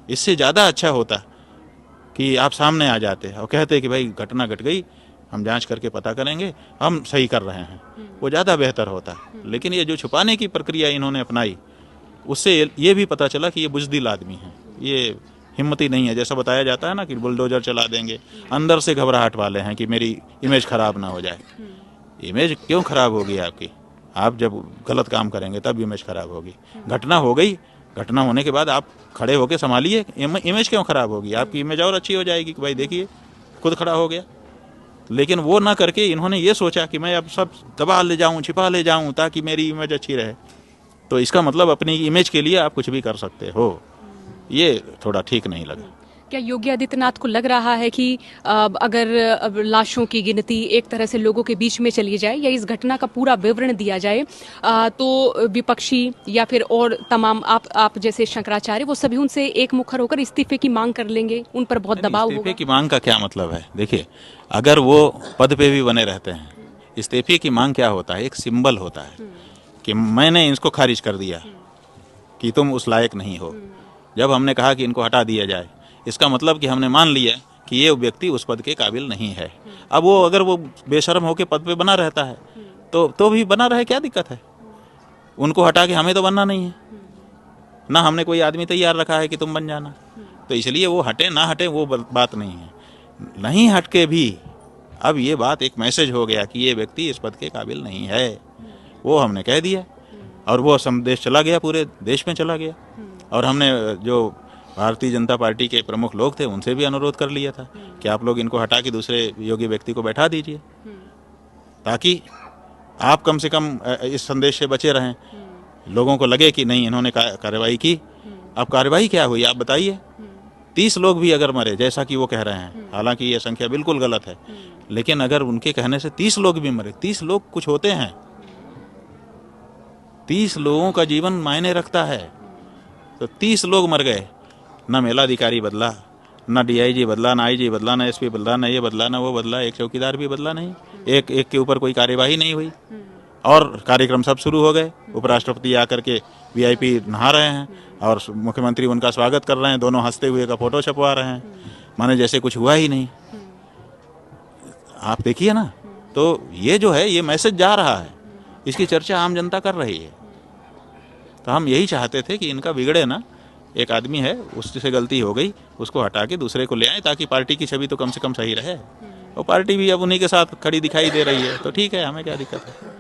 इससे ज़्यादा अच्छा होता कि आप सामने आ जाते और कहते कि भाई घटना घट गई, हम जांच करके पता करेंगे, हम सही कर रहे हैं, वो ज़्यादा बेहतर होता। लेकिन ये जो छुपाने की प्रक्रिया इन्होंने अपनाई, उससे ये भी पता चला कि ये बुज़दिल आदमी है, ये हिम्मती नहीं है। जैसा बताया जाता है ना कि बुलडोजर चला देंगे, अंदर से घबराहट वाले हैं कि मेरी इमेज खराब ना हो जाए। इमेज क्यों खराब होगी आपकी? आप जब गलत काम करेंगे तब इमेज खराब होगी। घटना हो गई, घटना होने के बाद आप खड़े होकर संभालिए, इमेज क्यों खराब होगी? आपकी इमेज और अच्छी हो जाएगी कि भाई देखिए खुद खड़ा हो गया। लेकिन वो ना करके इन्होंने ये सोचा कि मैं अब सब दबा ले जाऊं, छिपा ले जाऊं ताकि मेरी इमेज अच्छी रहे। तो इसका मतलब अपनी इमेज के लिए आप कुछ भी कर सकते हो, ये थोड़ा ठीक नहीं लगा। क्या योगी आदित्यनाथ को लग रहा है कि अगर अब लाशों की गिनती एक तरह से लोगों के बीच में चली जाए या इस घटना का पूरा विवरण दिया जाए तो विपक्षी या फिर और तमाम आप जैसे शंकराचार्य वो सभी उनसे एक मुखर होकर इस्तीफे की मांग कर लेंगे, उन पर बहुत दबाव होगा? इस्तीफे की मांग का क्या मतलब है? देखिए, अगर वो पद पे भी बने रहते हैं, इस्तीफे की मांग क्या होता है? एक सिंबल होता है कि मैंने इसको खारिज कर दिया कि तुम उस लायक नहीं हो। जब हमने कहा कि इनको हटा दिया जाए, इसका मतलब कि हमने मान लिया कि ये व्यक्ति उस पद के काबिल नहीं है। अब वो अगर वो बेशर्म होकर पद पे बना रहता है तो भी बना रहे, क्या दिक्कत है? उनको हटा के हमें तो बनना नहीं है ना, हमने कोई आदमी तैयार रखा है कि तुम बन जाना। तो इसलिए वो हटे ना हटे वो बात नहीं है। नहीं हट के भी अब ये बात एक मैसेज हो गया कि ये व्यक्ति इस पद के काबिल नहीं है, वो हमने कह दिया और वो संदेश चला गया, पूरे देश में चला गया। और हमने जो भारतीय जनता पार्टी के प्रमुख लोग थे उनसे भी अनुरोध कर लिया था कि आप लोग इनको हटा के दूसरे योग्य व्यक्ति को बैठा दीजिए, ताकि आप कम से कम इस संदेश से बचे रहें। लोगों को लगे कि नहीं इन्होंने कार्रवाई की। अब कार्रवाई क्या हुई आप बताइए? 30 लोग भी अगर मरे जैसा कि वो कह रहे हैं, हालांकि ये संख्या बिल्कुल गलत है, लेकिन अगर उनके कहने से 30 लोग भी मरे, 30 लोग कुछ होते हैं, 30 लोगों का जीवन मायने रखता है। तो 30 लोग मर गए, ना मेलाधिकारी बदला, ना डीआईजी बदला, ना आईजी बदला, ना एसपी बदला, ना ये बदला, ना वो बदला, एक चौकीदार भी बदला नहीं, एक के ऊपर कोई कार्यवाही नहीं हुई। और कार्यक्रम सब शुरू हो गए। उपराष्ट्रपति आकर के वीआईपी नहा रहे हैं और मुख्यमंत्री उनका स्वागत कर रहे हैं, दोनों हंसते हुए का फोटो छपवा रहे हैं, माने जैसे कुछ हुआ ही नहीं। आप देखिए ना, तो ये जो है ये मैसेज जा रहा है, इसकी चर्चा आम जनता कर रही है। तो हम यही चाहते थे कि इनका बिगड़े ना, एक आदमी है उससे गलती हो गई, उसको हटा के दूसरे को ले आए ताकि पार्टी की छवि तो कम से कम सही रहे। और पार्टी भी अब उन्हीं के साथ खड़ी दिखाई दे रही है, तो ठीक है, हमें क्या दिक्कत है।